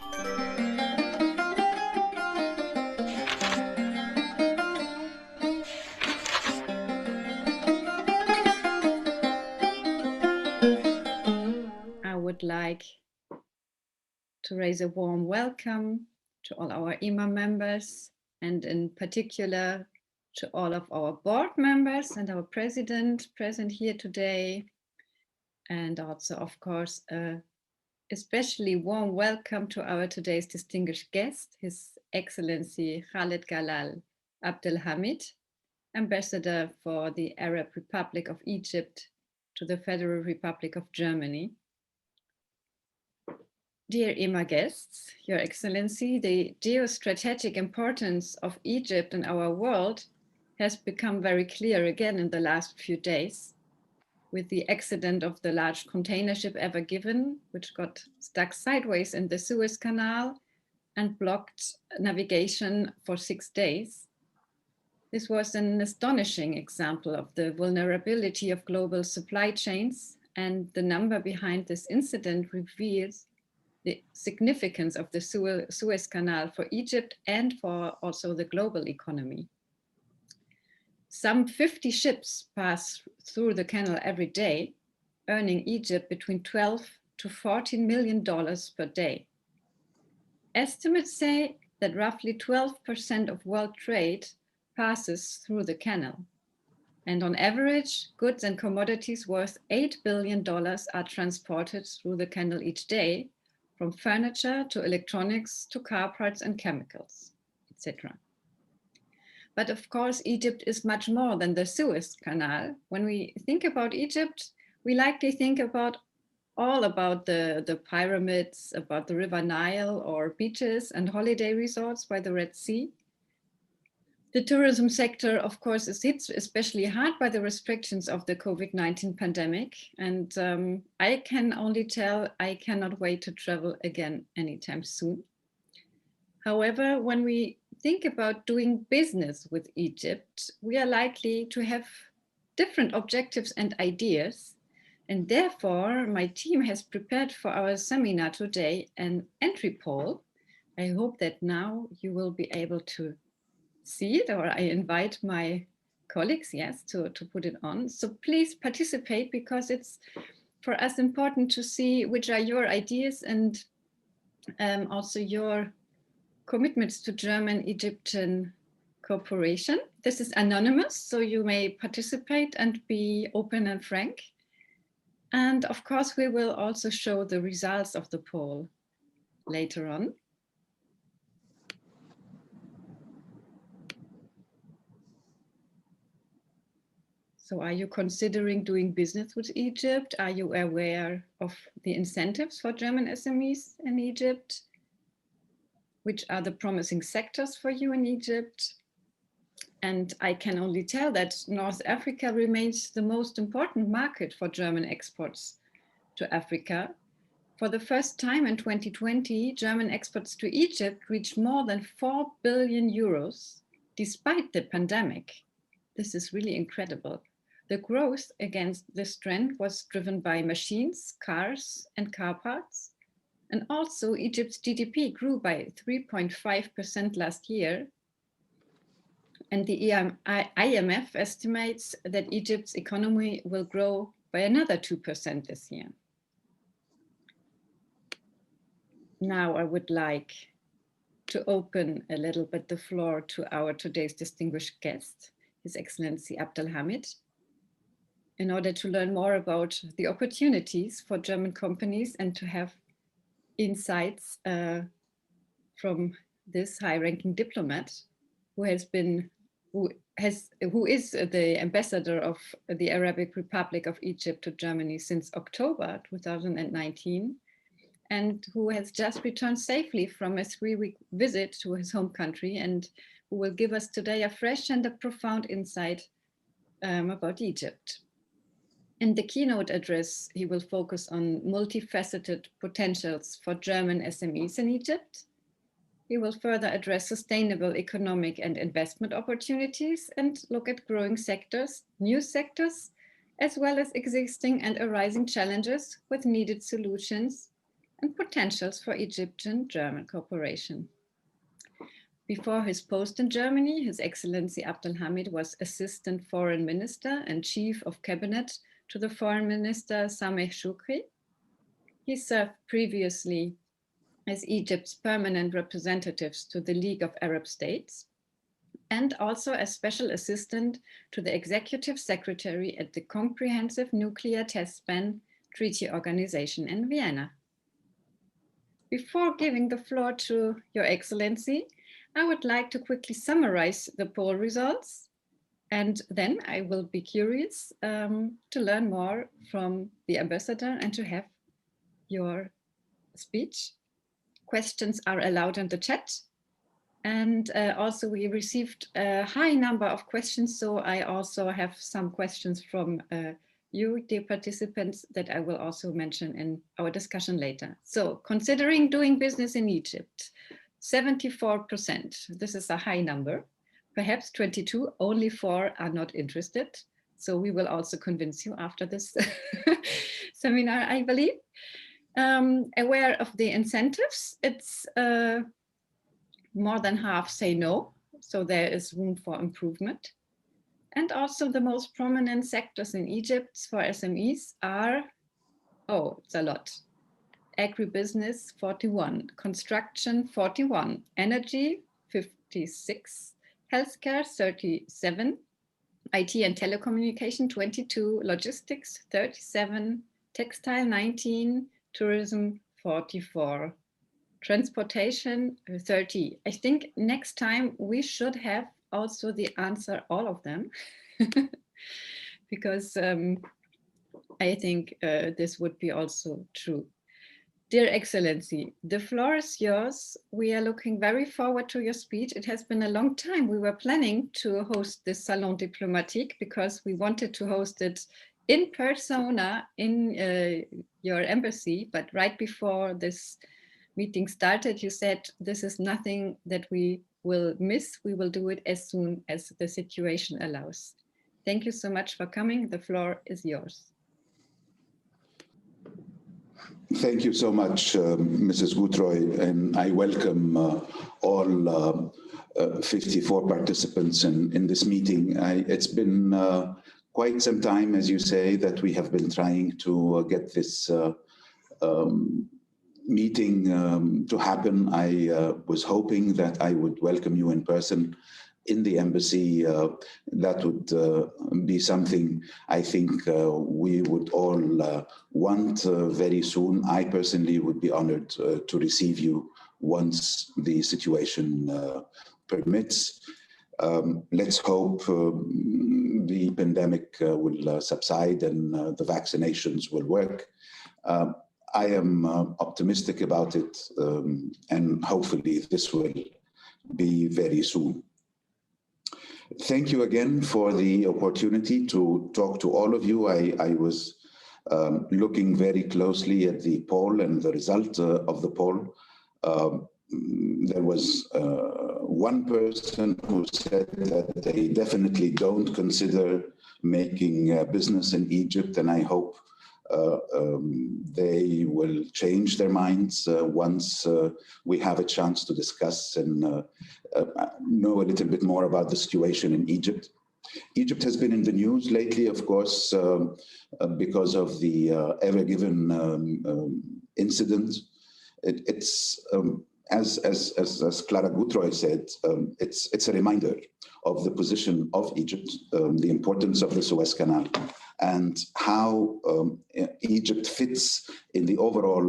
I would like to raise a warm welcome to all our IMA members, and in particular to all of our board members and our president present here today. And also, of course, especially warm welcome to our today's distinguished guest, His Excellency Khaled Galal Abdelhamid, Ambassador for the Arab Republic of Egypt to the Federal Republic of Germany. Dear IMA guests, Your Excellency, the geostrategic importance of Egypt in our world has become very clear again in the last few days, with the accident of the large container ship Ever Given, which got stuck sideways in the Suez Canal and blocked navigation for 6 days. This was an astonishing example of the vulnerability of global supply chains, and the number behind this incident reveals the significance of the Suez Canal for Egypt and for also the global economy. Some 50 ships pass through the canal every day, earning Egypt between $12 to $14 million per day. Estimates say that roughly 12% of world trade passes through the canal. And on average, goods and commodities worth $8 billion are transported through the canal each day, from furniture to electronics to car parts and chemicals, etc. But of course, Egypt is much more than the Suez Canal. When we think about Egypt, we likely think about the pyramids, about the River Nile or beaches and holiday resorts by the Red Sea. The tourism sector, of course, is hit especially hard by the restrictions of the COVID-19 pandemic. And I can only tell I cannot wait to travel again anytime soon. However, when we think about doing business with Egypt, we are likely to have different objectives and ideas. And therefore, my team has prepared for our seminar today an entry poll. I hope that now you will be able to see it, or I invite my colleagues, yes, to put it on. So please participate, because it's for us important to see which are your ideas and also your commitments to German-Egyptian cooperation. This is anonymous, so you may participate and be open and frank. And of course, we will also show the results of the poll later on. So are you considering doing business with Egypt? Are you aware of the incentives for German SMEs in Egypt? Which are the promising sectors for you in Egypt? And I can only tell that North Africa remains the most important market for German exports to Africa. For the first time in 2020, German exports to Egypt reached more than 4 billion euros, despite the pandemic. This is really incredible. The growth against this trend was driven by machines, cars, and car parts. And also Egypt's GDP grew by 3.5% last year. And the IMF estimates that Egypt's economy will grow by another 2% this year. Now I would like to open a little bit the floor to our today's distinguished guest, His Excellency Abdelhamid, in order to learn more about the opportunities for German companies and to have insights from this high-ranking diplomat who is the ambassador of the Arabic Republic of Egypt to Germany since October 2019, and who has just returned safely from a 3-week visit to his home country, and who will give us today a fresh and a profound insight about Egypt. In the keynote address, he will focus on multifaceted potentials for German SMEs in Egypt. He will further address sustainable economic and investment opportunities and look at growing sectors, new sectors, as well as existing and arising challenges with needed solutions, and potentials for Egyptian-German cooperation. Before his post in Germany, His Excellency Abdelhamid was Assistant Foreign Minister and Chief of Cabinet to the Foreign Minister Sameh Shoukry. He served previously as Egypt's permanent representatives to the League of Arab States and also as Special Assistant to the Executive Secretary at the Comprehensive Nuclear Test Ban Treaty Organization in Vienna. Before giving the floor to Your Excellency, I would like to quickly summarize the poll results, and then I will be curious to learn more from the ambassador and to have your speech. Questions are allowed in the chat. And also we received a high number of questions, so I also have some questions from you, dear participants, that I will also mention in our discussion later. So considering doing business in Egypt, 74%, this is a high number, perhaps 22, only 4 are not interested. So we will also convince you after this seminar, I believe. Aware of the incentives, it's more than half say no, so there is room for improvement. And also the most prominent sectors in Egypt for SMEs are, oh, it's a lot. Agribusiness, 41, construction, 41, energy, 56, healthcare, 37, IT and telecommunication, 22, logistics, 37, textile, 19, tourism, 44, transportation, 30. I think next time we should have also the answer, all of them, because I think this would be also true. Dear Excellency, the floor is yours. We are looking very forward to your speech. It has been a long time. We were planning to host this Salon Diplomatique because we wanted to host it in persona in your embassy, but right before this meeting started, you said this is nothing that we will miss. We will do it as soon as the situation allows. Thank you so much for coming. The floor is yours. Thank you so much, Mrs. Gruitrooy, and I welcome all 54 participants in this meeting. It's been quite some time, as you say, that we have been trying to get this meeting to happen. I was hoping that I would welcome you in person in the embassy. That would be something I think we would all want very soon. I personally would be honored to receive you once the situation permits. Let's hope the pandemic will subside and the vaccinations will work. I am optimistic about it, and hopefully this will be very soon. Thank you again for the opportunity to talk to all of you. I was looking very closely at the poll and the result of the poll. There was one person who said that they definitely don't consider making business in Egypt, and I hope they will change their minds once we have a chance to discuss and know a little bit more about the situation in Egypt. Egypt has been in the news lately, of course, because of the Ever Given incident. It's as Clara Gruitrooy said, it's a reminder of the position of Egypt, the importance of the Suez Canal, and how Egypt fits in the overall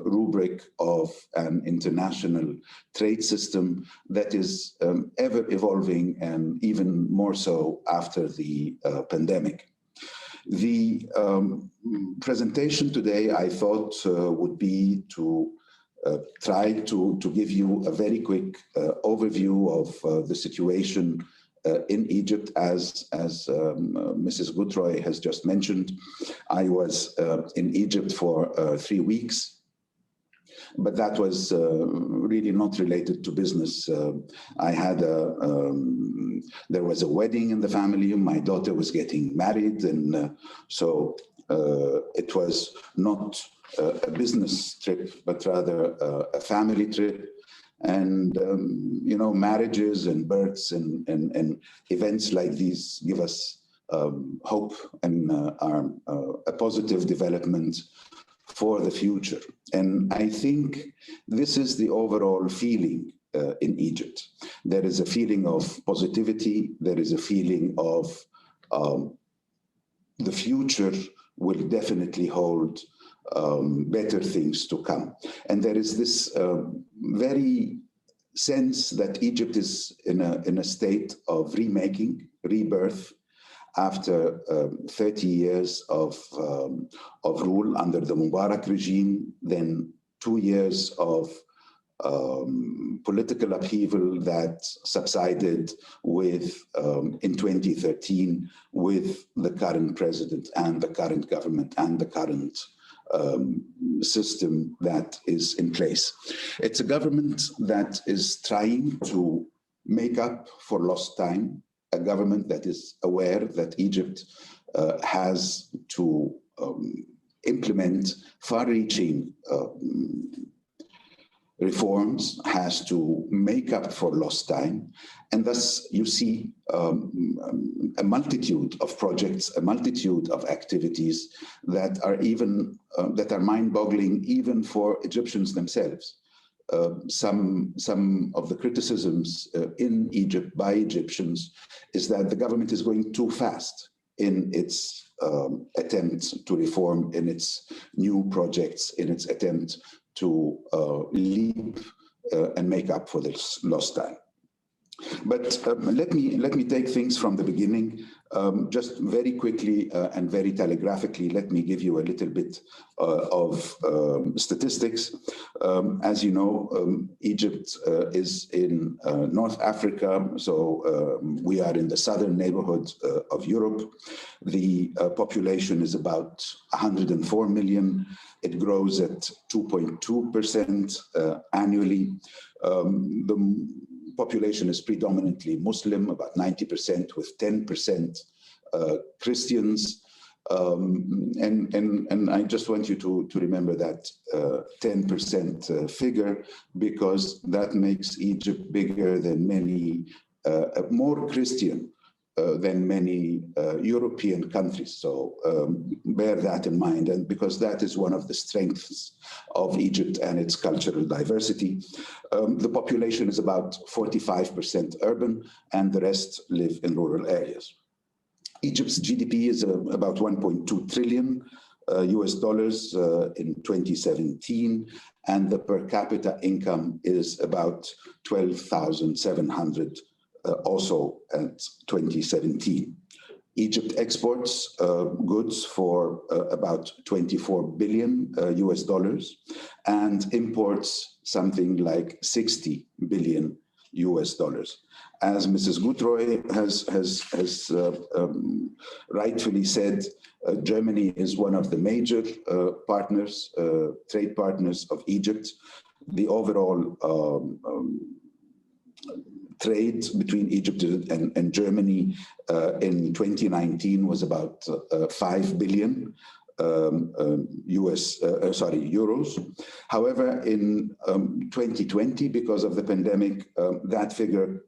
rubric of an international trade system that is ever evolving, and even more so after the pandemic. The presentation today, I thought, would be to try to give you a very quick overview of the situation in Egypt. As Mrs. Gruitrooy has just mentioned, I was in Egypt for 3 weeks, but that was really not related to business. I had there was a wedding in the family. My daughter was getting married, and so it was not a business trip, but rather a family trip. And, you know, marriages and births and events like these give us hope and are a positive development for the future. And I think this is the overall feeling in Egypt. There is a feeling of positivity. There is a feeling of the future will definitely hold better things to come. And there is this very sense that Egypt is in a state of remaking, rebirth, after 30 years of rule under the Mubarak regime, then 2 years of political upheaval that subsided with in 2013 with the current president and the current government and the current system that is in place. It's a government that is trying to make up for lost time, a government that is aware that Egypt has to implement far-reaching reforms, has to make up for lost time. And thus you see a multitude of projects, a multitude of activities that are even, that are mind-boggling even for Egyptians themselves. Some of the criticisms in Egypt by Egyptians is that the government is going too fast in its attempt to reform, in its new projects, in its attempt to leap and make up for this lost time. But let me take things from the beginning. Just very quickly and very telegraphically, let me give you a little bit of statistics. As you know, Egypt is in North Africa, so we are in the southern neighborhood of Europe. The population is about 104 million. It grows at 2.2% annually. The population is predominantly Muslim, about 90%, with 10% Christians. And I just want you to remember that 10% figure, because that makes Egypt bigger than many, more Christian than many European countries. So bear that in mind, and because that is one of the strengths of Egypt and its cultural diversity. The population is about 45% urban, and the rest live in rural areas. Egypt's GDP is about 1.2 trillion US dollars in 2017, and the per capita income is about 12,700 also at 2017. Egypt exports goods for about 24 billion US dollars and imports something like 60 billion US dollars. As Mrs. Gruitrooy has rightfully said, Germany is one of the major partners, trade partners of Egypt. The overall trade between Egypt and Germany in 2019 was about 5 billion euros. However, in 2020, because of the pandemic, that figure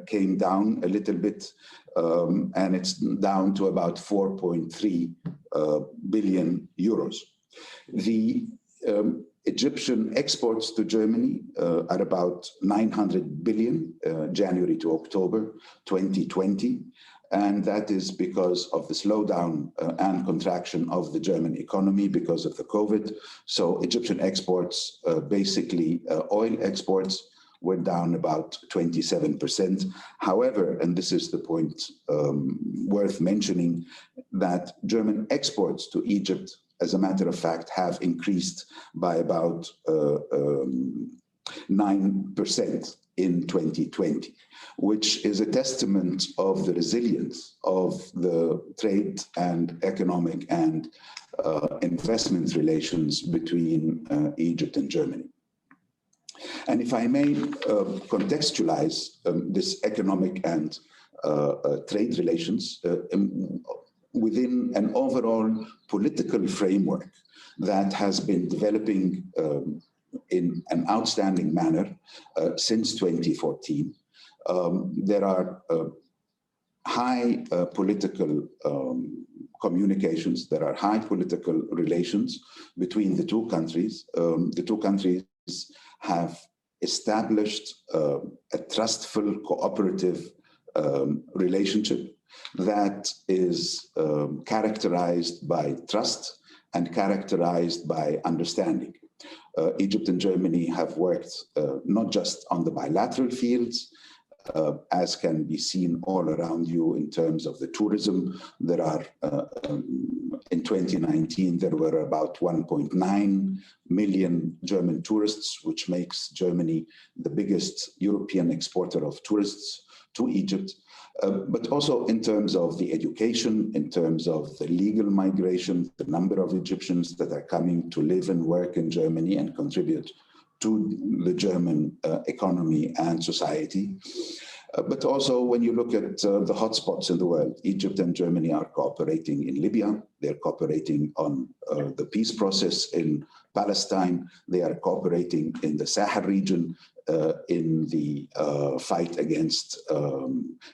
came down a little bit, and it's down to about 4.3 billion euros. The Egyptian exports to Germany are about 900 billion January to October 2020. And that is because of the slowdown and contraction of the German economy because of the COVID. So Egyptian exports, basically oil exports, were down about 27%. However, and this is the point worth mentioning, that German exports to Egypt, as a matter of fact, have increased by about 9% in 2020, which is a testament of the resilience of the trade and economic and investment relations between Egypt and Germany. And if I may contextualize this economic and trade relations within an overall political framework that has been developing in an outstanding manner since 2014. There are high political communications, there are high political relations between the two countries. The two countries have established a trustful, cooperative relationship that is characterized by trust and characterized by understanding. Egypt and Germany have worked not just on the bilateral fields, as can be seen all around you in terms of the tourism. There are, in 2019, there were about 1.9 million German tourists, which makes Germany the biggest European exporter of tourists to Egypt. But also in terms of the education, in terms of the legal migration, the number of Egyptians that are coming to live and work in Germany and contribute to the German economy and society. But also when you look at the hotspots in the world, Egypt and Germany are cooperating in Libya, they're cooperating on the peace process in Palestine, they are cooperating in the Sahel region, in the fight against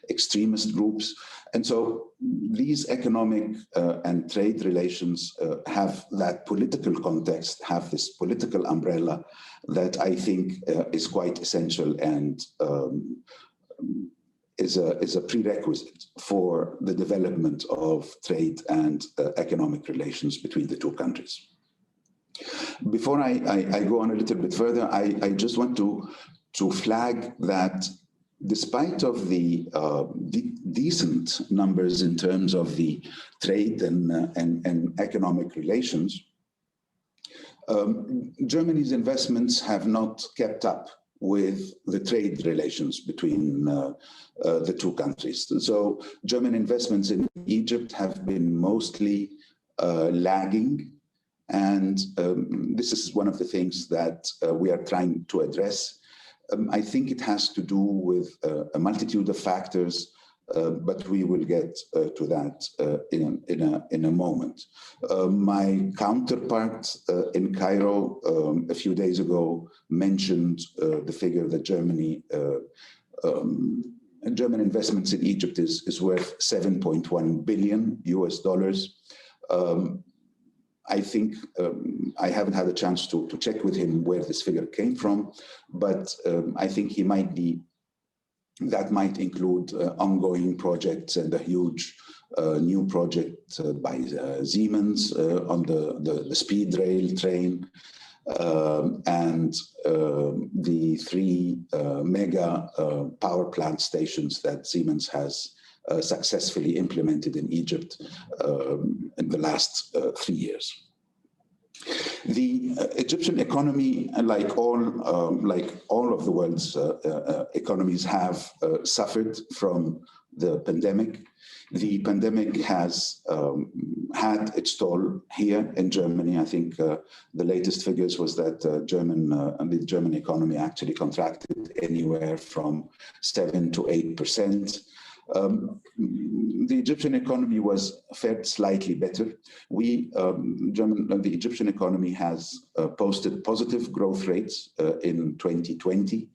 extremist groups. And so these economic and trade relations have that political context, have this political umbrella that I think is quite essential and is a prerequisite for the development of trade and economic relations between the two countries. Before I go on a little bit further, I just want to flag that despite of the decent numbers in terms of the trade and economic relations, Germany's investments have not kept up with the trade relations between the two countries. So German investments in Egypt have been mostly lagging. And this is one of the things that we are trying to address. I think it has to do with a multitude of factors, but we will get to that in a moment. My counterpart in Cairo a few days ago mentioned the figure that German investments in Egypt is worth $7.1 billion US. I think I haven't had a chance to check with him where this figure came from, but I think he might be, that might include ongoing projects and a huge new project by Siemens on the speed rail train and the 3 mega power plant stations that Siemens has successfully implemented in Egypt in the last 3 years. The Egyptian economy, like all of the world's economies, have suffered from the pandemic. The pandemic has had its toll here in Germany. I think the latest figures was that the German economy actually contracted anywhere from 7 to 8%. The Egyptian economy was fared slightly better. The Egyptian economy has posted positive growth rates in 2020.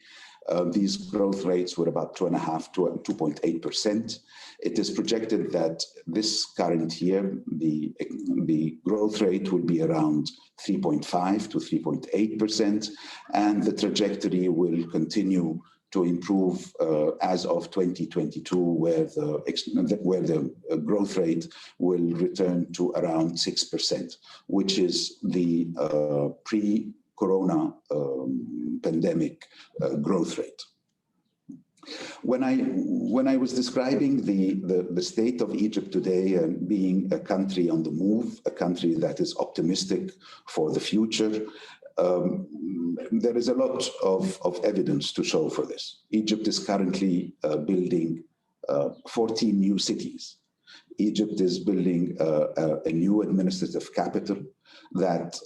These growth rates were about 2.5 to 2.8%. It is projected that this current year, the growth rate will be around 3.5 to 3.8%, and the trajectory will continue to improve as of 2022, where the growth rate will return to around 6%, which is the pre-corona pandemic growth rate. When I was describing the state of Egypt today and being a country on the move, a country that is optimistic for the future, there is a lot of evidence to show for this. Egypt is currently building 14 new cities. Egypt is building a new administrative capital that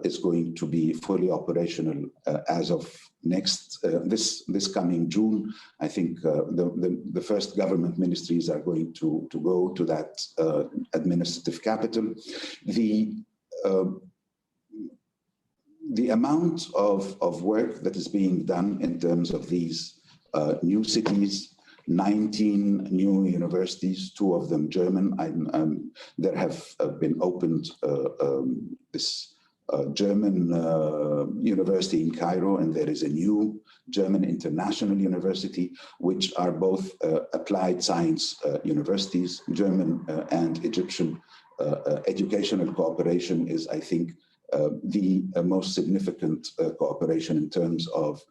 is going to be fully operational as of this coming June. I think the first government ministries are going to go to that administrative capital. The the amount of work that is being done in terms of these new cities, 19 new universities, 2 of them German. There have been opened this German university in Cairo, and there is a new German International University, which are both applied science universities. German and Egyptian educational cooperation is, I think, the most significant cooperation in terms of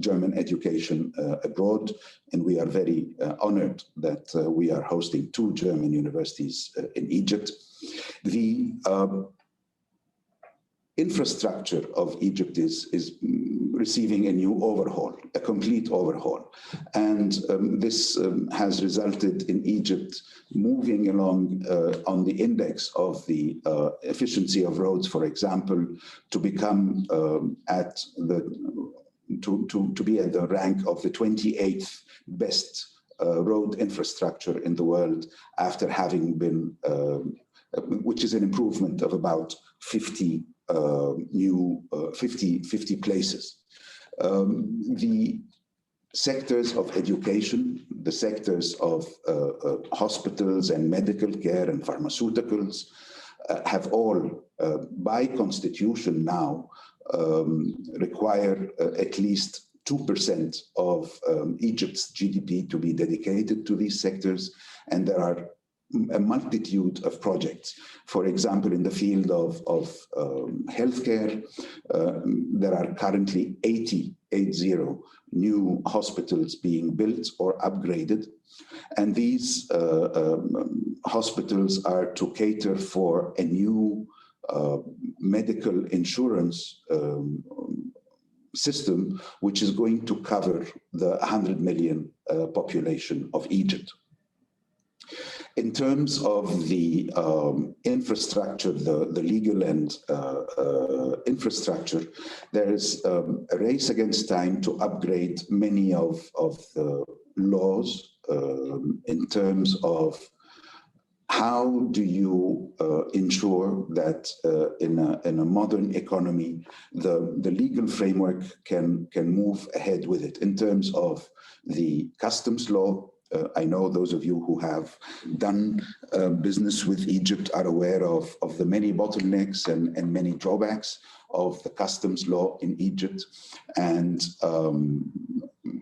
German education abroad, and we are very honored that we are hosting 2 German universities in Egypt. The infrastructure of Egypt is receiving a new overhaul, a complete overhaul. And this has resulted in Egypt moving along on the index of the efficiency of roads, for example, to become to be at the rank of the 28th best road infrastructure in the world, after having been, which is an improvement of about 50 places. The sectors of education, the sectors of hospitals and medical care and pharmaceuticals have all, by constitution now, require at least 2% of Egypt's GDP to be dedicated to these sectors, and there are a multitude of projects. For example, in the field of healthcare, there are currently 80 new hospitals being built or upgraded. And these hospitals are to cater for a new medical insurance system, which is going to cover the 100 million population of Egypt. In terms of the infrastructure, the legal and infrastructure, there is a race against time to upgrade many of the laws in terms of how do you ensure that in a modern economy, the legal framework can move ahead with it. In terms of the customs law, I know those of you who have done business with Egypt are aware of the many bottlenecks and many drawbacks of the customs law in Egypt. And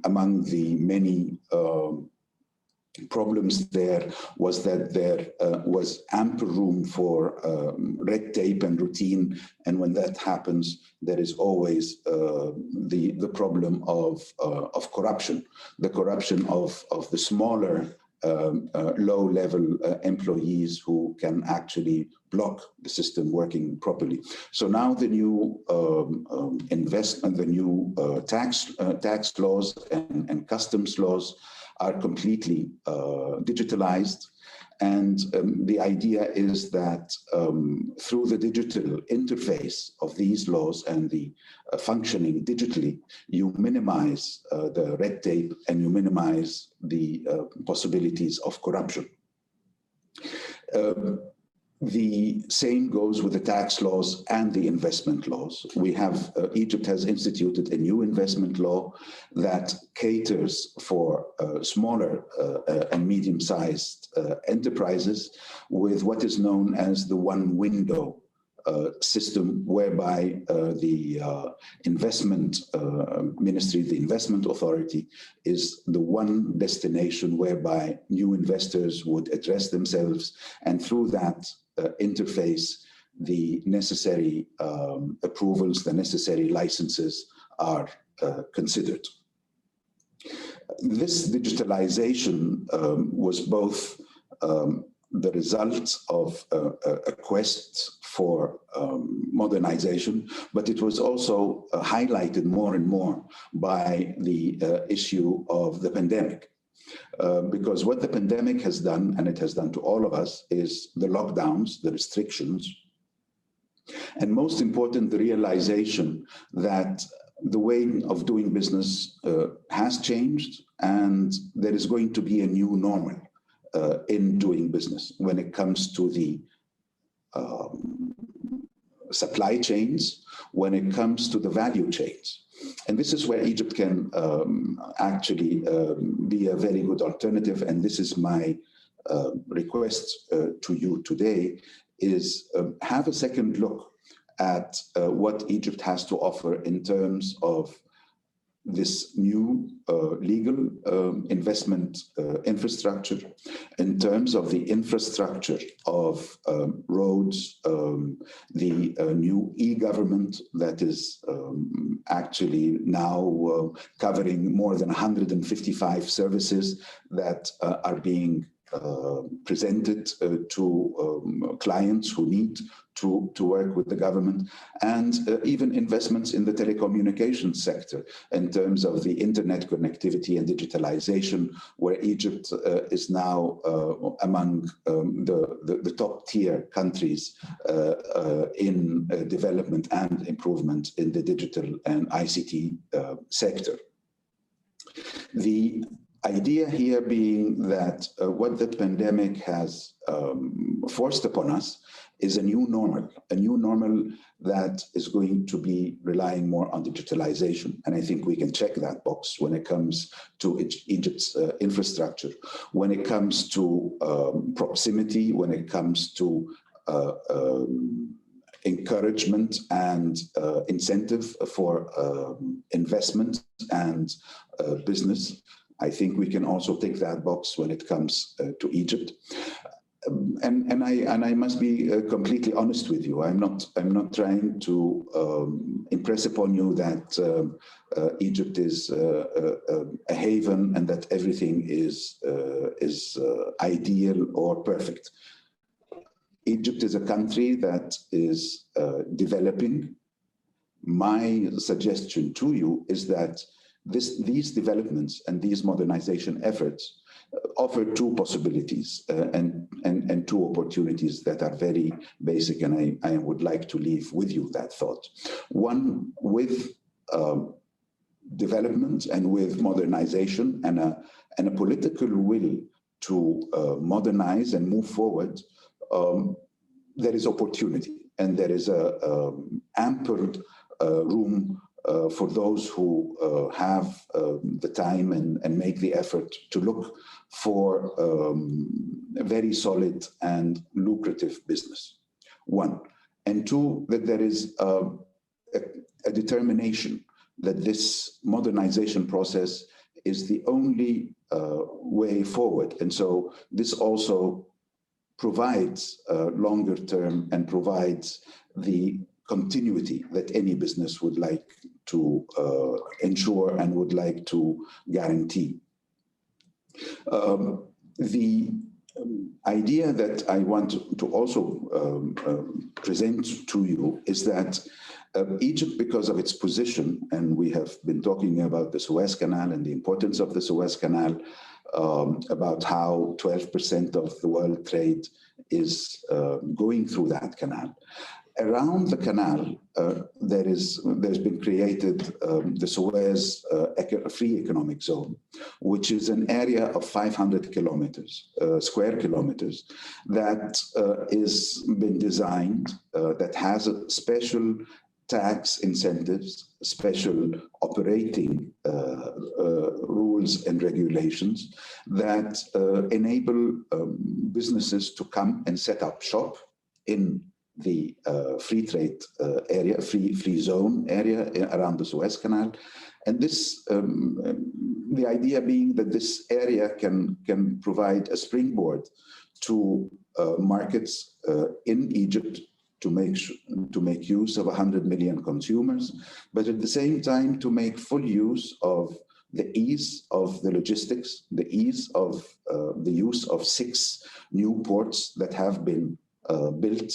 among the many problems there was that there was ample room for red tape and routine, and when that happens, there is always the problem of corruption, the corruption of the smaller low-level employees who can actually block the system working properly. So now the new investment, the new tax laws and customs laws are completely digitalized. And the idea is that through the digital interface of these laws and the functioning digitally, you minimize the red tape and you minimize the possibilities of corruption. The same goes with the tax laws and the investment laws. We have, Egypt has instituted a new investment law that caters for smaller and medium-sized enterprises with what is known as the one window system, whereby the investment ministry, the investment authority, is the one destination whereby new investors would address themselves, and through that interface, the necessary approvals, the necessary licenses are considered. This digitalization was both the result of a quest for modernization, but it was also highlighted more and more by the issue of the pandemic. Because what the pandemic has done, and it has done to all of us, is the lockdowns, the restrictions, and most important, the realization that the way of doing business has changed, and there is going to be a new normal in doing business when it comes to the supply chains, when it comes to the value chains. And this is where Egypt can actually be a very good alternative. And this is my request to you today, is have a second look at what Egypt has to offer in terms of this new legal investment infrastructure, in terms of the infrastructure of roads, the new e-government that is actually now covering more than 155 services that are being presented to clients who need to work with the government, and even investments in the telecommunications sector in terms of the internet connectivity and digitalization, where Egypt is now among the top tier countries in development and improvement in the digital and ICT sector. The idea here being that what the pandemic has forced upon us is a new normal that is going to be relying more on digitalization. And I think we can check that box when it comes to Egypt's infrastructure, when it comes to proximity, when it comes to encouragement and incentive for investment and business. I think we can also take that box when it comes to Egypt. And I must be completely honest with you. I'm not trying to impress upon you that Egypt is a haven and that everything is ideal or perfect. Egypt is a country that is developing. My suggestion to you is that these developments and these modernization efforts offer two possibilities and two opportunities that are very basic, and I would like to leave with you that thought. One, with development and with modernization and a political will to modernize and move forward, there is opportunity, and there is ample room for those who have the time and make the effort to look for a very solid and lucrative business. One. And two, that there is a determination that this modernization process is the only way forward. And so this also provides longer term and provides the continuity that any business would like to ensure and would like to guarantee. The idea that I want to also present to you is that Egypt, because of its position, and we have been talking about the Suez Canal and the importance of the Suez Canal, about how 12% of the world trade is going through that canal. Around the canal, there's been created the Suez Free Economic Zone, which is an area of 500 kilometers, square kilometers, that is been designed, that has a special tax incentives, special operating rules and regulations that enable businesses to come and set up shop in the free trade area, free zone area around the Suez Canal. And this, the idea being that this area can provide a springboard to markets in Egypt to make use of 100 million consumers, but at the same time to make full use of the ease of the logistics, the ease of the use of 6 new ports that have been built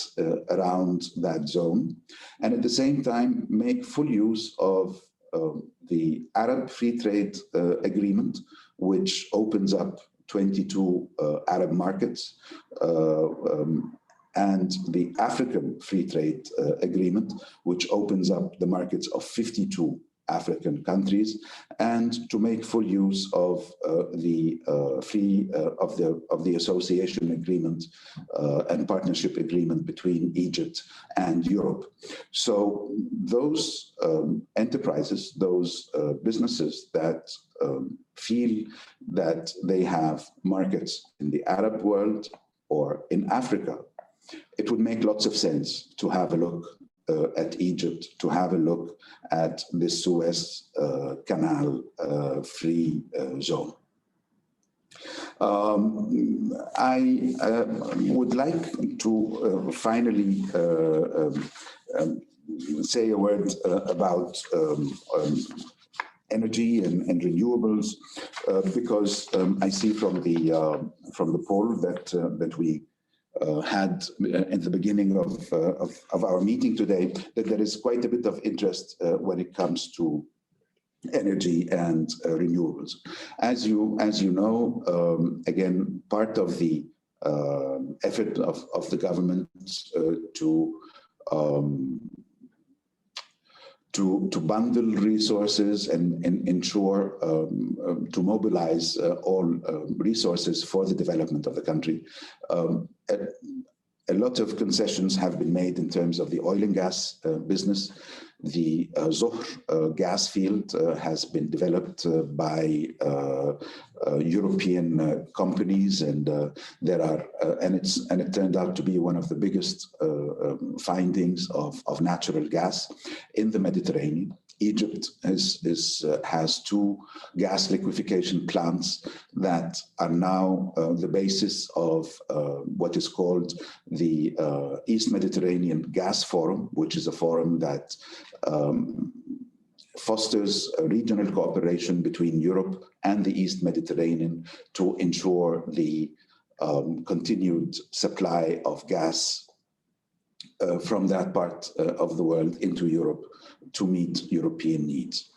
around that zone, and at the same time make full use of the Arab Free Trade Agreement, which opens up 22 Arab markets, and the African Free Trade Agreement, which opens up the markets of 52 African countries, and to make full use of the association agreement and partnership agreement between Egypt and Europe. So those enterprises, those businesses that feel that they have markets in the Arab world or in Africa, it would make lots of sense to have a look at Egypt, to have a look at the Suez Canal free zone. I would like to finally say a word about energy and renewables, because I see from the poll that we had in the beginning of our meeting today, that there is quite a bit of interest when it comes to energy and renewables. As you know, again, part of the effort of the government to bundle resources and ensure to mobilize all resources for the development of the country. A lot of concessions have been made in terms of the oil and gas business. The Zohr gas field has been developed by European companies, and it turned out to be one of the biggest findings of natural gas in the Mediterranean. Egypt has two gas liquefaction plants that are now the basis of what is called the East Mediterranean Gas Forum, which is a forum that fosters a regional cooperation between Europe and the East Mediterranean to ensure the continued supply of gas from that part of the world into Europe to meet European needs.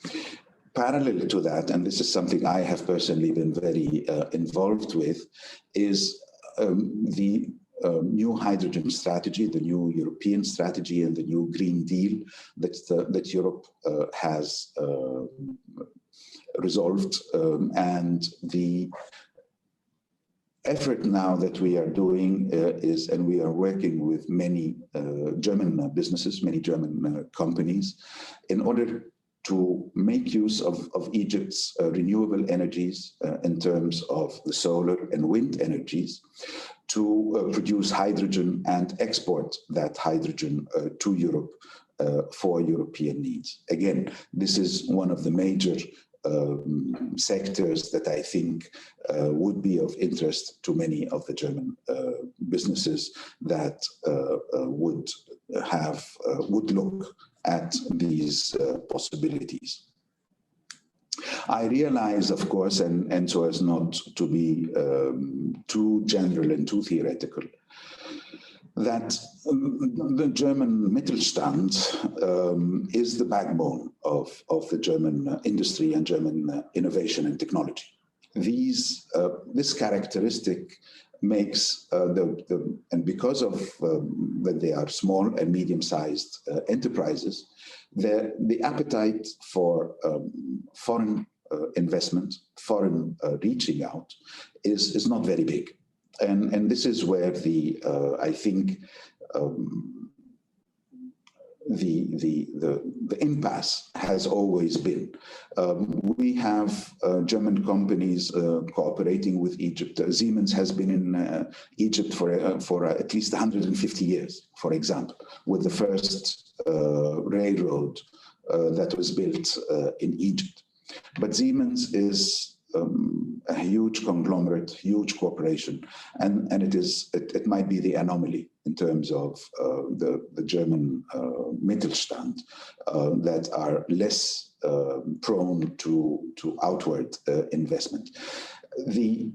Parallel to that, and this is something I have personally been very involved with, is the new hydrogen strategy, the new European strategy, and the new Green Deal that Europe has resolved, and the effort now that we are doing and we are working with many German businesses, many German companies, in order to make use of Egypt's renewable energies in terms of the solar and wind energies to produce hydrogen and export that hydrogen to Europe for European needs. Again, this is one of the major sectors that I think would be of interest to many of the German businesses that would look at these possibilities. I realize, of course, and so as not to be too general and too theoretical, that the German Mittelstand is the backbone of the German industry and German innovation and technology. This characteristic makes and because of that they are small and medium-sized enterprises, the appetite for foreign investment, foreign reaching out is not very big. And this is where I think the impasse has always been. We have German companies cooperating with Egypt. Siemens has been in Egypt for at least 150 years, for example, with the first railroad that was built in Egypt. But Siemens is a huge conglomerate, huge corporation, and it might be the anomaly in terms of the German Mittelstand that are less prone to outward investment. The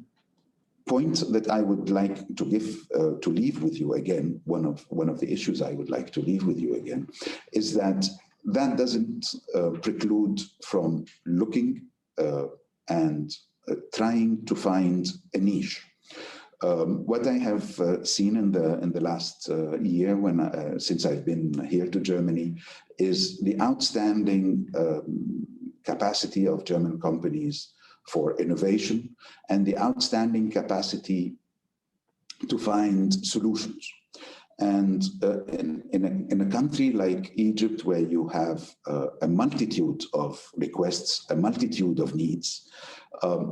point that I would like to leave with you again, one of the issues I would like to leave with you again, is that doesn't preclude from looking and trying to find a niche. What I have seen in the last year, since I've been here to Germany, is the outstanding capacity of German companies for innovation and the outstanding capacity to find solutions. And in a country like Egypt, where you have a multitude of requests, a multitude of needs,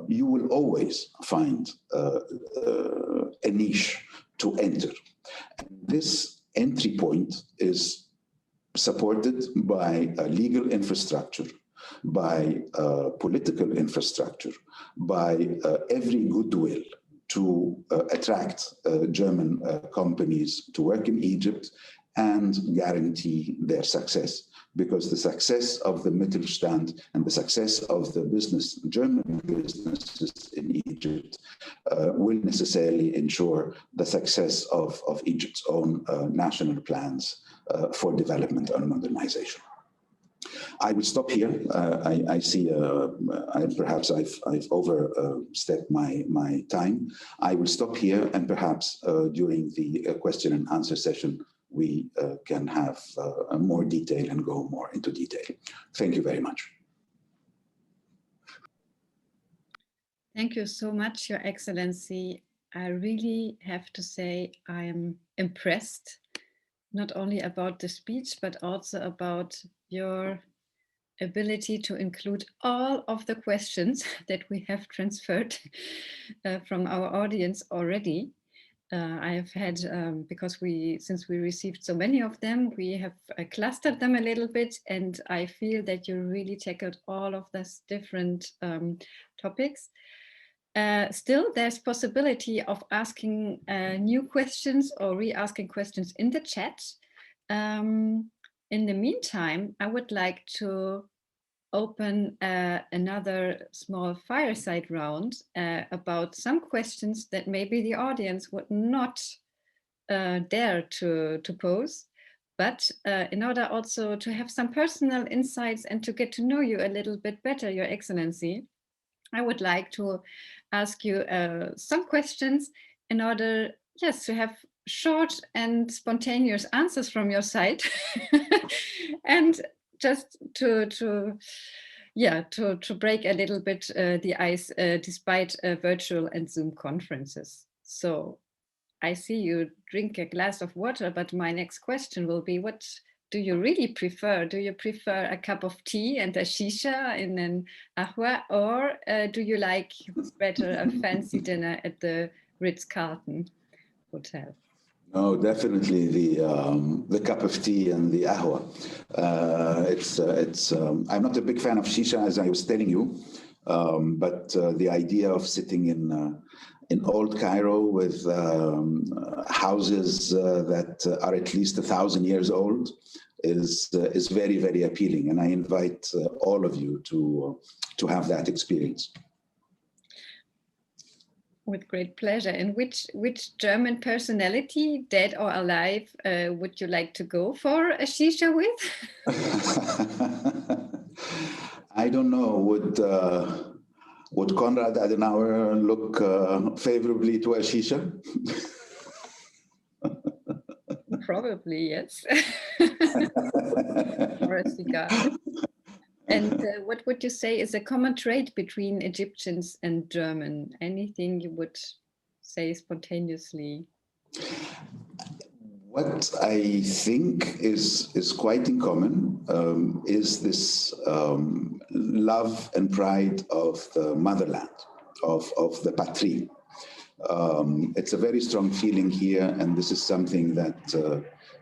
you will always find a niche to enter. And this entry point is supported by a legal infrastructure, by political infrastructure, by every goodwill to attract German companies to work in Egypt and guarantee their success. Because the success of the Mittelstand and the success of the German businesses in Egypt will necessarily ensure the success of Egypt's own national plans for development and modernization. I will stop here. I see perhaps I've overstepped my time. I will stop here, and perhaps during the question and answer session, we can have more detail and go more into detail. Thank you very much. Thank you so much, Your Excellency. I really have to say I am impressed, not only about the speech, but also about your ability to include all of the questions that we have transferred from our audience already. I have had, because since we received so many of them, we have clustered them a little bit, and I feel that you really tackled all of these different topics. Still, there's possibility of asking new questions or re-asking questions in the chat. In the meantime, I would like to open another small fireside round about some questions that maybe the audience would not dare to pose. But in order also to have some personal insights and to get to know you a little bit better, Your Excellency, I would like to ask you some questions in order, yes, to have short and spontaneous answers from your side, and just to break a little bit the ice despite virtual and Zoom conferences. So I see you drink a glass of water, but my next question will be, what do you really prefer? Do you prefer a cup of tea and a shisha in an ahwa, or do you like better a fancy dinner at the Ritz-Carlton Hotel? No, definitely the cup of tea and the ahwa. I'm not a big fan of shisha, as I was telling you, but the idea of sitting in old Cairo with houses that are at least 1,000 years old is very, very appealing, and I invite all of you to have that experience. With great pleasure. And which German personality, dead or alive, would you like to go for a shisha with? I don't know. Would Konrad Adenauer look favorably to a shisha? Probably, yes. Or a cigar. And what would you say is a common trait between Egyptians and German? Anything you would say spontaneously? What I think is quite in common is this love and pride of the motherland, of the patrie. It's a very strong feeling here, and this is something that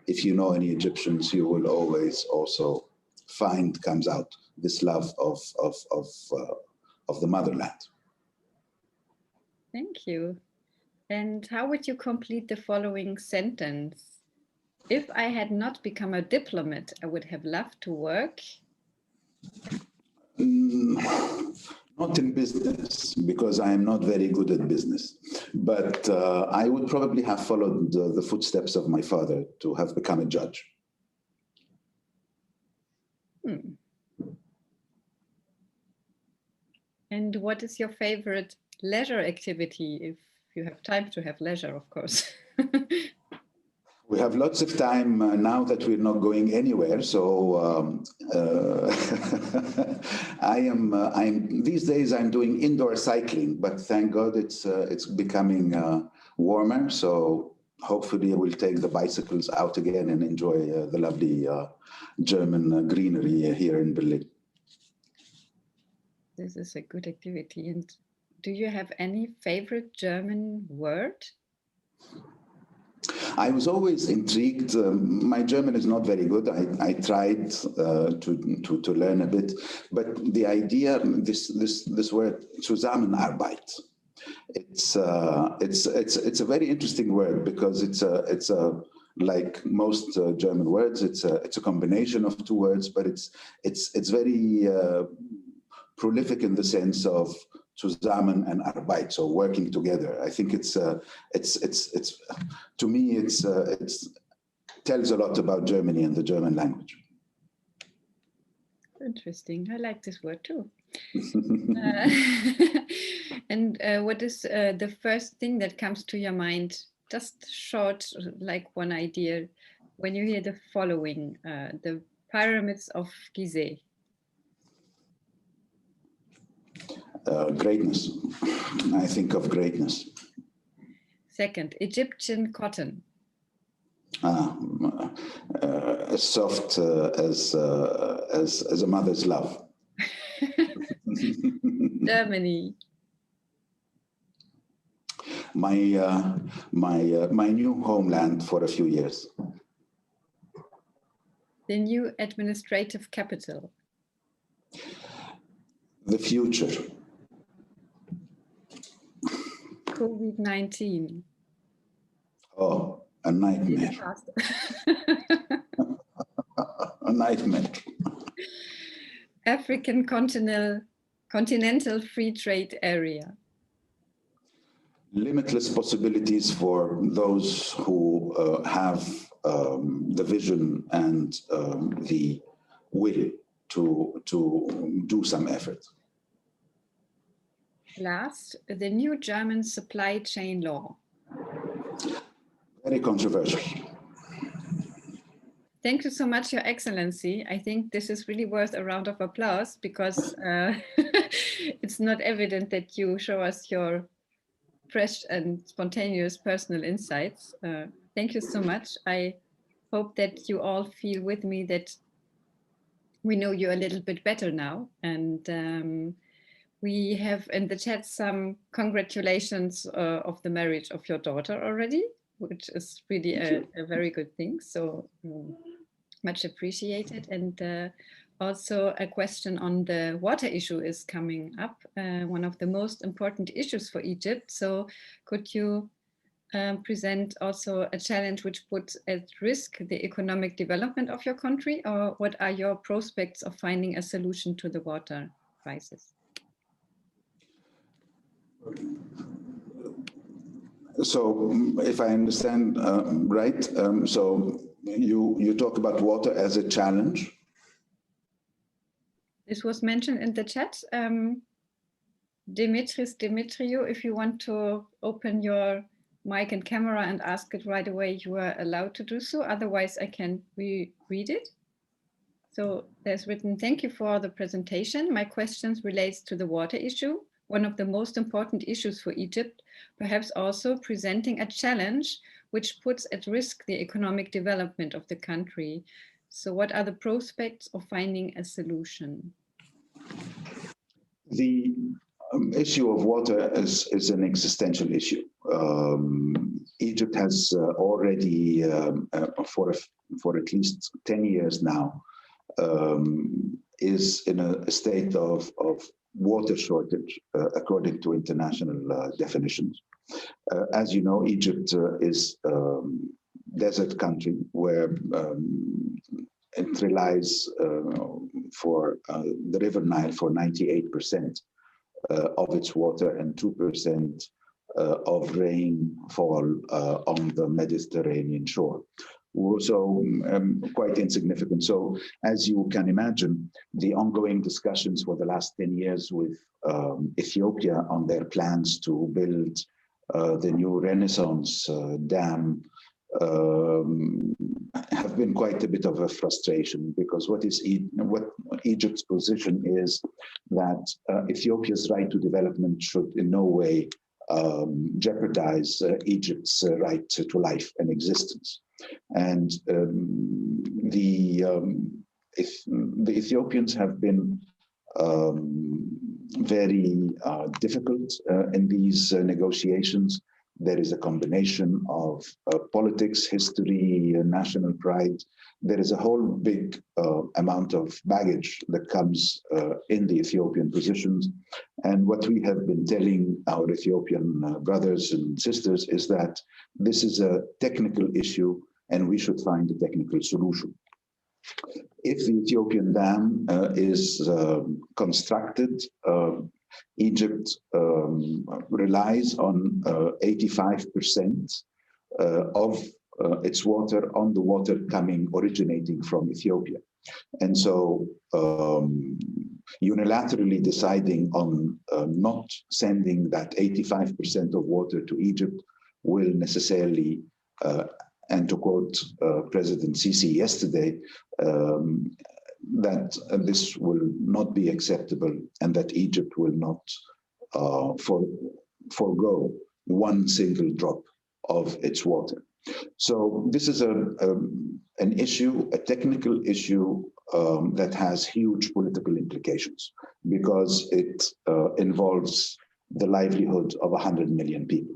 if you know any Egyptians, you will always also find comes out, this love of the motherland. Thank you. And how would you complete the following sentence? If I had not become a diplomat, I would have loved to work. Not in business, because I am not very good at business. But I would probably have followed the footsteps of my father to have become a judge. And what is your favorite leisure activity, if you have time to have leisure, of course. We have lots of time now that we're not going anywhere. So I'm these days I'm doing indoor cycling, but thank God it's becoming warmer. So hopefully we'll take the bicycles out again and enjoy the lovely German greenery here in Berlin. This is a good activity. And do you have any favorite German word? I was always intrigued. My German is not very good. I tried to learn a bit, but the idea, this word Zusammenarbeit, it's a very interesting word because it's a like most German words, it's a combination of two words, but it's very prolific in the sense of zusammen and Arbeit, so working together. I think it's to me it's tells a lot about Germany and the German language. Interesting. I like this word too. And what is the first thing that comes to your mind? Just short, like one idea, when you hear the following: the pyramids of Gizeh. Greatness. I think of greatness. Second, Egyptian cotton. As soft as a mother's love. Germany. My new homeland for a few years. The new administrative capital. The future. COVID-19. Oh, a nightmare. A nightmare. African continental free trade area. Limitless possibilities for those who have the vision and the will to do some effort. Last, the new German supply chain law. Very controversial. Thank you so much, Your Excellency. I think this is really worth a round of applause because it's not evident that you show us your fresh and spontaneous personal insights. Thank you so much. I hope that you all feel with me that we know you a little bit better now. And we have in the chat some congratulations of the marriage of your daughter already, which is really a very good thing. So much appreciated. And also a question on the water issue is coming up, one of the most important issues for Egypt. So could you present also a challenge which puts at risk the economic development of your country, or what are your prospects of finding a solution to the water crisis? So if I understand right, so you talk about water as a challenge. This was mentioned in the chat. Dimitriou, if you want to open your mic and camera and ask it right away, you are allowed to do so. Otherwise, I can read it. So there's written, thank you for the presentation. My questions relates to the water issue, one of the most important issues for Egypt, perhaps also presenting a challenge which puts at risk the economic development of the country. So what are the prospects of finding a solution? The issue of water is an existential issue. Egypt has already, for at least 10 years now, is in a state of water shortage, according to international definitions. As you know, Egypt is a desert country where it relies for the River Nile for 98% of its water and 2% of rainfall on the Mediterranean shore. So quite insignificant. So as you can imagine, the ongoing discussions for the last 10 years with Ethiopia on their plans to build the new Renaissance dam, have been quite a bit of a frustration, because what Egypt's position is that Ethiopia's right to development should in no way jeopardize Egypt's right to life and existence. And the Ethiopians have been very difficult in these negotiations. There is a combination of politics, history, national pride. There is a whole big amount of baggage that comes in the Ethiopian positions. And what we have been telling our Ethiopian brothers and sisters is that this is a technical issue and we should find a technical solution. If the Ethiopian dam is constructed, Egypt relies on 85% of its water on the water originating from Ethiopia. And so unilaterally deciding on not sending that 85% of water to Egypt will necessarily, and to quote President Sisi yesterday, that this will not be acceptable and that Egypt will not forego one single drop of its water. So this is an issue, a technical issue that has huge political implications, because it involves the livelihood of 100 million people.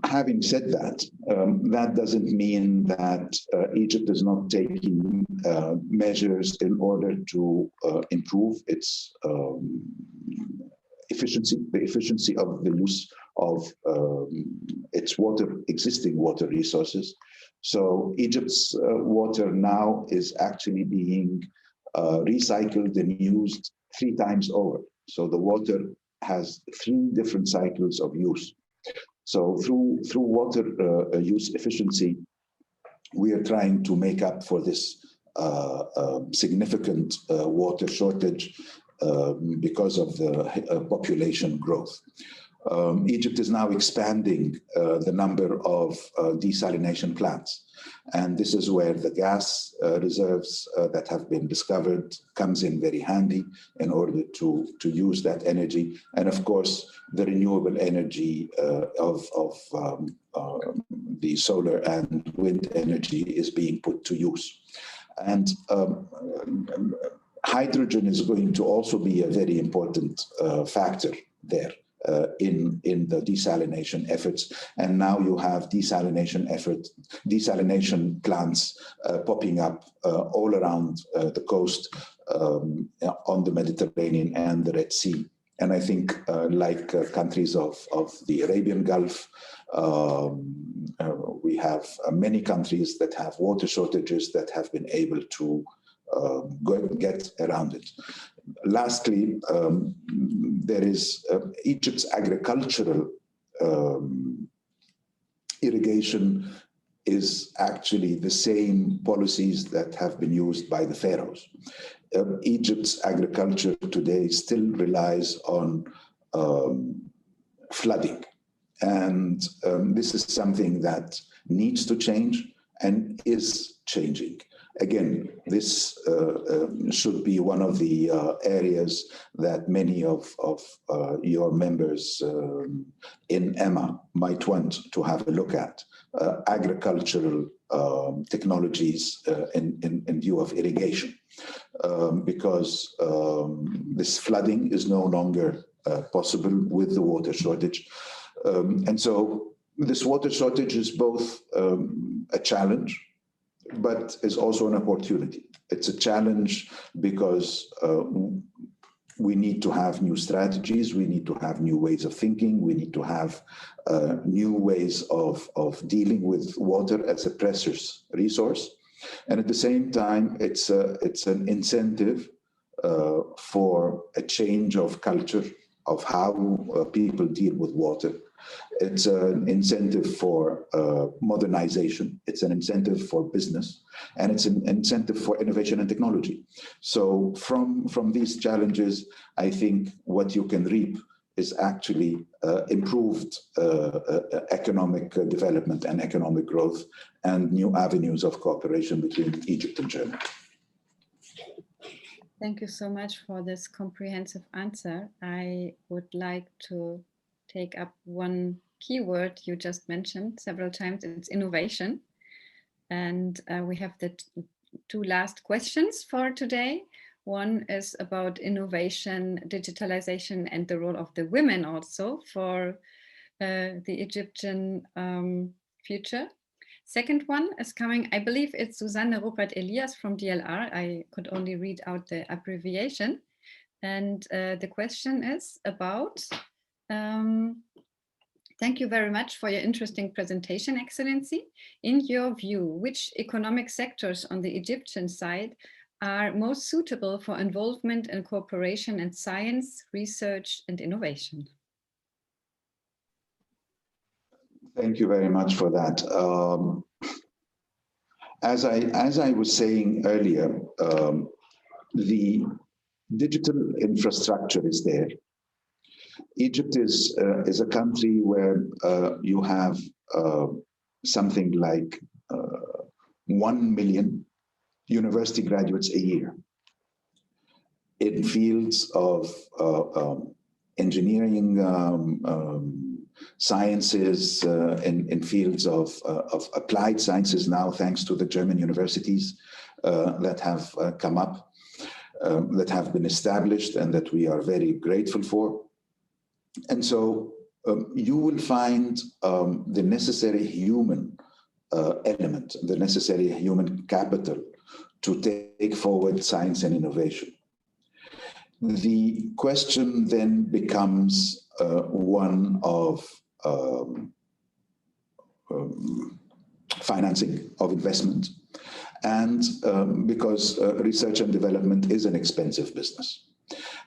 Having said that, that doesn't mean that Egypt is not taking measures in order to improve its efficiency, the efficiency of the use of its existing water resources. So Egypt's water now is actually being recycled and used 3 times over. So the water has 3 different cycles of use. So through water use efficiency, we are trying to make up for this significant water shortage because of the population growth. Egypt is now expanding the number of desalination plants. And this is where the gas reserves that have been discovered comes in very handy in order to use that energy. And of course, the renewable energy of the solar and wind energy is being put to use. And hydrogen is going to also be a very important factor there. In the desalination efforts, and now you have desalination plants popping up all around the coast on the Mediterranean and the Red Sea. And I think like countries of the Arabian Gulf, we have many countries that have water shortages that have been able to get around it. Lastly, there is Egypt's agricultural irrigation is actually the same policies that have been used by the pharaohs. Egypt's agriculture today still relies on flooding. And this is something that needs to change and is changing. Again, this should be one of the areas that many of your members in EMA might want to have a look at, agricultural technologies in view of irrigation, because this flooding is no longer possible with the water shortage. And so this water shortage is both a challenge, but is also an opportunity. It's a challenge because we need to have new strategies, we need to have new ways of thinking, we need to have new ways of dealing with water as a precious resource. And at the same time, it's an incentive for a change of culture of how people deal with water. It's an incentive for modernization. It's an incentive for business, and it's an incentive for innovation and technology. So from these challenges, I think what you can reap is actually improved economic development and economic growth and new avenues of cooperation between Egypt and Germany. Thank you so much for this comprehensive answer. I would like to take up one keyword you just mentioned several times. It's innovation. And we have the two last questions for today. One is about innovation, digitalization, and the role of the women also for the Egyptian future. Second one is coming, I believe it's Susanne Rupert Elias from DLR. I could only read out the abbreviation. And the question is about, thank you very much for your interesting presentation, Excellency. In your view, which economic sectors on the Egyptian side are most suitable for involvement and cooperation in science, research, and innovation? Thank you very much for that. As I was saying earlier, the digital infrastructure is there. Egypt is a country where you have something like 1 million university graduates a year in fields of engineering, sciences, in fields of applied sciences now, thanks to the German universities that have come up, that have been established and that we are very grateful for. And so you will find the necessary human element, the necessary human capital to take forward science and innovation. The question then becomes one of financing of investment, and because research and development is an expensive business.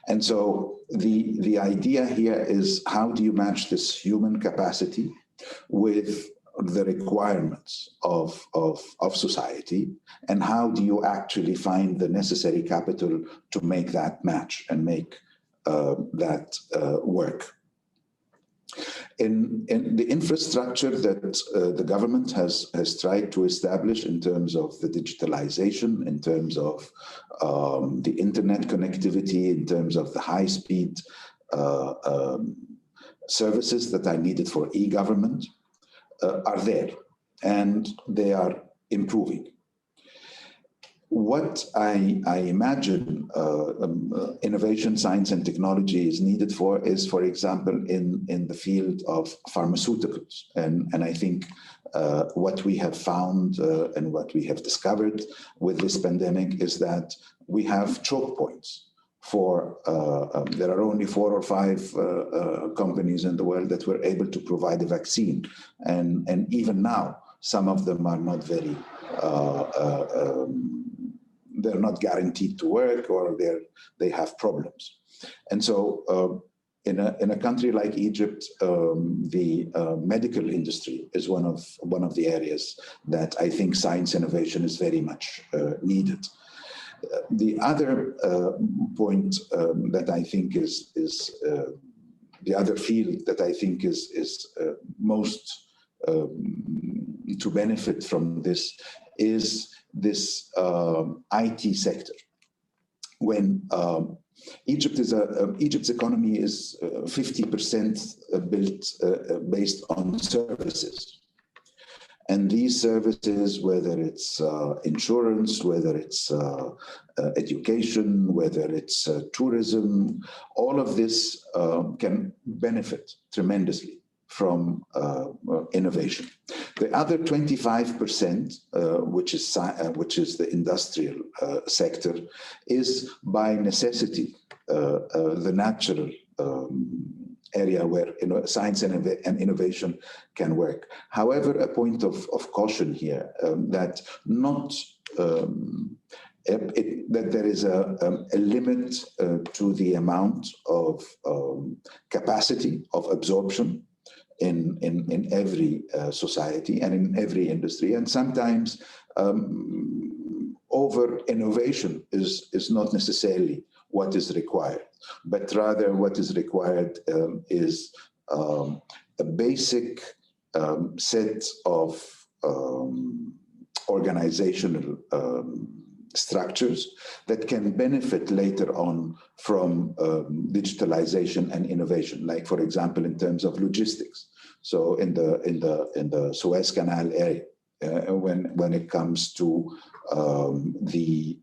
And so the idea here is, how do you match this human capacity with the requirements of society, and how do you actually find the necessary capital to make that match and make that work? In the infrastructure that the government has tried to establish in terms of the digitalization, in terms of the internet connectivity, in terms of the high-speed services that are needed for e-government, are there, and they are improving. What I imagine innovation, science, and technology is needed for is, for example, in the field of pharmaceuticals. And I think what we have found and what we have discovered with this pandemic is that we have choke points for, there are only 4 or 5 companies in the world that were able to provide a vaccine. And even now, some of them are not very, they're not guaranteed to work, or they have problems. And so in a country like Egypt, the medical industry is one of the areas that I think science innovation is very much needed. The other point that I think is the other field that I think is most to benefit from this is this IT sector. When Egypt's economy is 50% built based on services. And these services, whether it's insurance, whether it's education, whether it's tourism, all of this can benefit tremendously from innovation. The other 25%, which is the industrial sector, is by necessity the natural area where science and innovation can work. However, a point of caution here, that not that there is a limit to the amount of capacity of absorption in every society and in every industry, and sometimes over innovation is not necessarily what is required, but rather what is required is a basic set of organizational structures that can benefit later on from digitalization and innovation, like, for example, in terms of logistics. So in the Suez Canal area, when it comes to the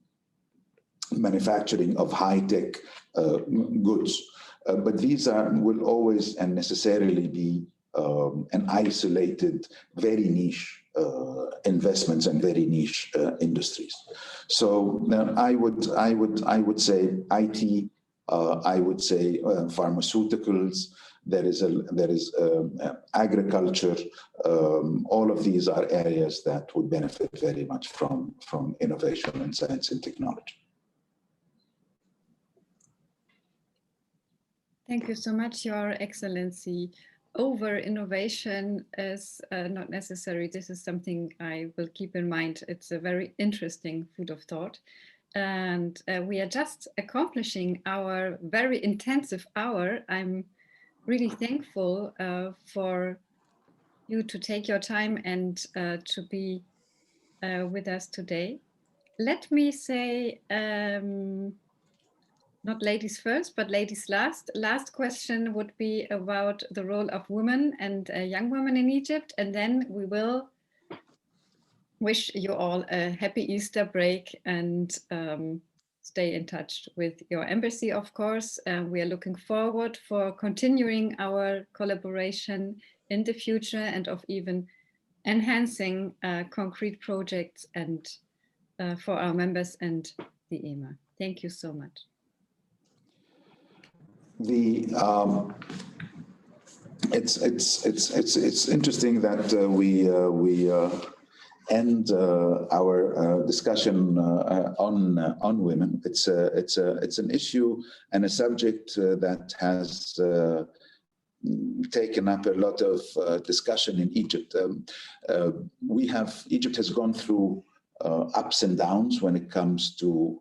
manufacturing of high-tech goods. But these will always and necessarily be an isolated, very niche investments and very niche industries. So I would say IT, I would say pharmaceuticals. There is agriculture. All of these are areas that would benefit very much from innovation in science and technology. Thank you so much, Your Excellency. Over innovation is not necessary. This is something I will keep in mind. It's a very interesting food of thought. And we are just accomplishing our very intensive hour. I'm really thankful for you to take your time and to be with us today. Let me say, not ladies first, but ladies last. Last question would be about the role of women and young women in Egypt. And then we will wish you all a happy Easter break and stay in touch with your embassy, of course. We are looking forward for continuing our collaboration in the future and of even enhancing concrete projects and for our members and the EMA. Thank you so much. It's interesting that we end our discussion on women. It's an issue and a subject that has taken up a lot of discussion in Egypt. Egypt has gone through ups and downs when it comes to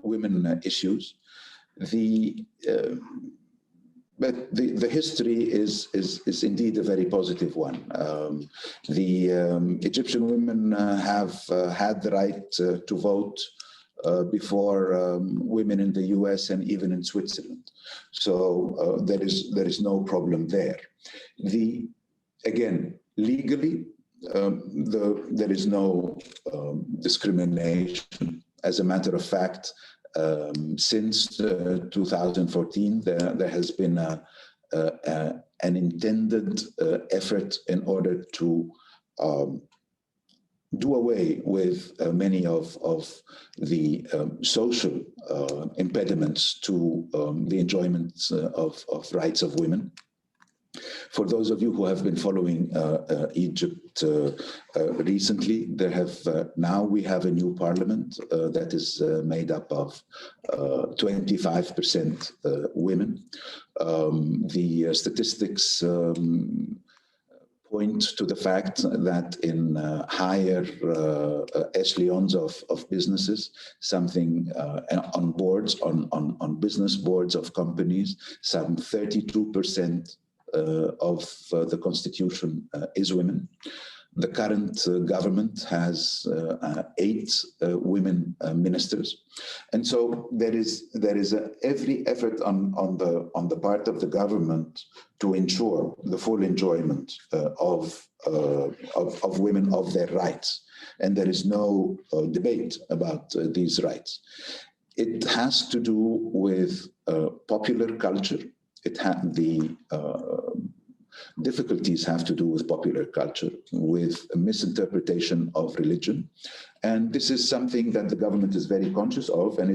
women issues. But the history is indeed a very positive one. The Egyptian women have had the right to vote before women in the US and even in Switzerland. So there is no problem there. Again, legally, there is no discrimination. As a matter of fact, since 2014, there has been an intended effort in order to do away with many of the social impediments to the enjoyment of rights of women. For those of you who have been following Egypt recently, now we have a new parliament that is made up of 25% women. The statistics point to the fact that in higher echelons of businesses, something on boards, on business boards of companies, some 32% of the constitution is women. The current government has 8 women ministers, and so there is every effort on the part of the government to ensure the full enjoyment of women, of their rights, and there is no debate about these rights. It has to do with popular culture. The difficulties have to do with popular culture, with a misinterpretation of religion, and this is something that the government is very conscious of and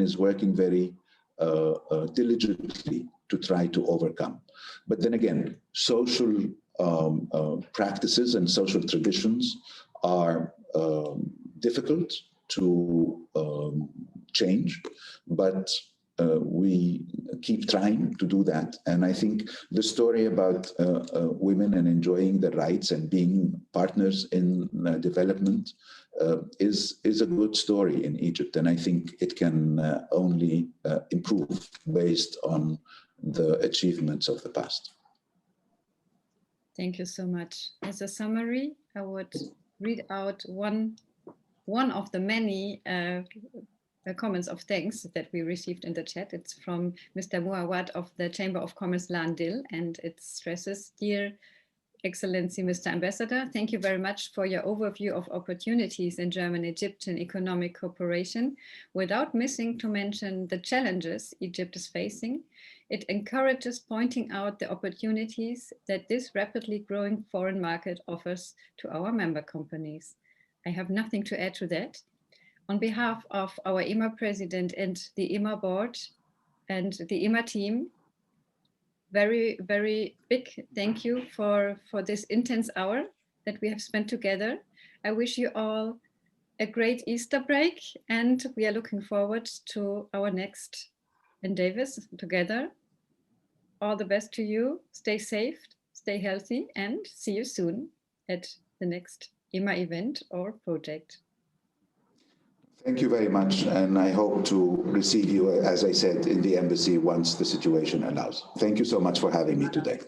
is working very diligently to try to overcome. But then again, social practices and social traditions are difficult to change, but we keep trying to do that. And I think the story about women and enjoying their rights and being partners in development is a good story in Egypt. And I think it can only improve based on the achievements of the past. Thank you so much. As a summary, I would read out one of the many comments of thanks that we received in the chat. It's from Mr. Muawad of the Chamber of Commerce Landil, and it stresses, "Dear Excellency, Mr. Ambassador, thank you very much for your overview of opportunities in German-Egyptian economic cooperation. Without missing to mention the challenges Egypt is facing, it encourages pointing out the opportunities that this rapidly growing foreign market offers to our member companies. I have nothing to add to that. On behalf of our IMA president and the IMA board and the IMA team, very, very big thank you for this intense hour that we have spent together. I wish you all a great Easter break, and we are looking forward to our next endeavors together. All the best to you. Stay safe, stay healthy, and see you soon at the next IMA event or project. Thank you very much, and I hope to receive you, as I said, in the embassy once the situation allows. Thank you so much for having me today.